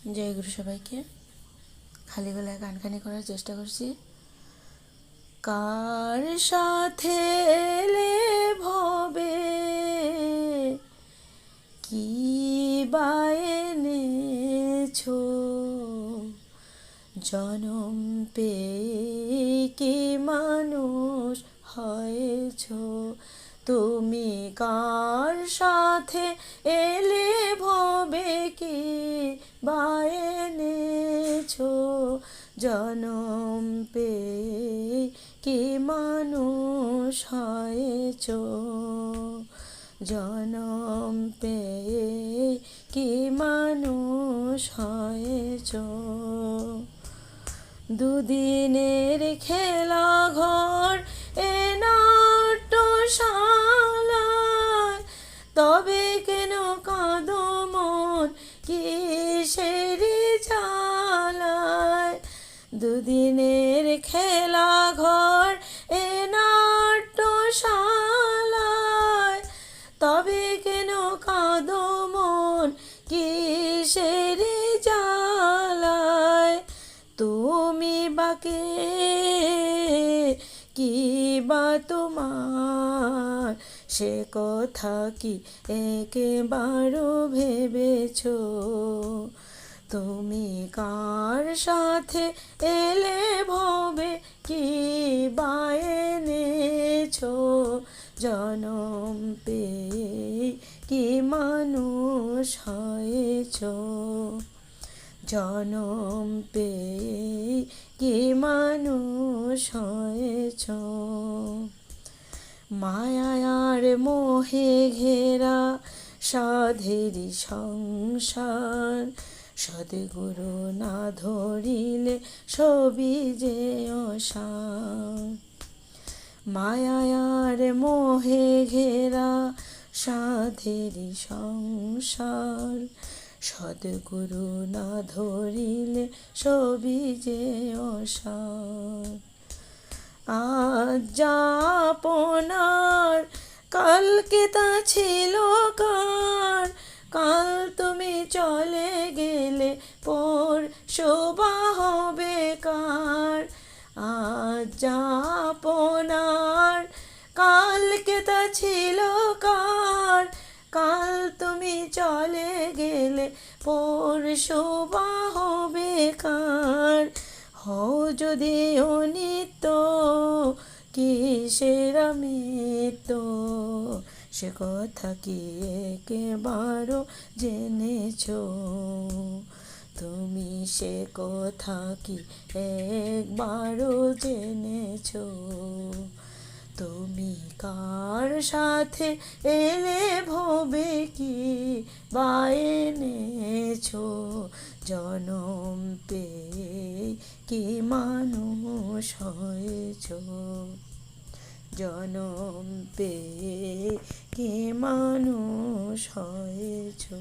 জয় গুরু সবাইকে। খালি গলায় গানখানি করার চেষ্টা করছি। কার সাথে এলে ভবে কি বা এনেছো, জনম পেয়ে কি মানুষ হয়েছো তুমি? কার সাথে এলে ভবে কি বা এনেছো, জনম পেয়ে কি মানুষ হয়েছো, জনম পেয়ে কি মানুষ হয়েছো। দুদিনের খেলা ঘর এ নাট্যশালায়, তবে কেন কাঁদো মন কিসের জ্বালায়? দুদিনের খেলা ঘর এ নাট্যশালায়, তবে কেন কাঁদো মন কিসের জ্বালায়? তুমি বাকে কি বা তোমার, সে কথা কি একেবারও ভেবেছো? তুমি কার সাথে এলে ভবে কি বা এনেছো, জনম পেয়ে কি মানুষ হয়েছো, জনম পেয়ে কি মানুষ হয়েছো। মায়ার মোহে ঘেরা সাধেরই সংসার, সদ্গুরু না ধরিলে সবই যে অসার। মায়ার মোহে ঘেরা সাধেরই সংসার, সদ্গুরু না ধরিলে সবই যে অসার। আজ যা আপনার কালকে তা ছিল কার, কাল তুমি চলে গেলে পরশু বা হবে কার। আজ যা আপনার কালকে তা ছিল কার, কাল তুমি চলে গেলে পরশু বা হবে কার। হও যদি অনিত্য কিসের মৃত্যু, সে কথা কি একেবারও জেনেছো? তুমি সে কথা কি একবারও জেনেছো? তুমি কার সাথে এলে ভবে কি বা এনেছো, জনম পেয়ে কি মানুষ হয়েছো, জনম পেয়ে কি মানুষ হয়েছো।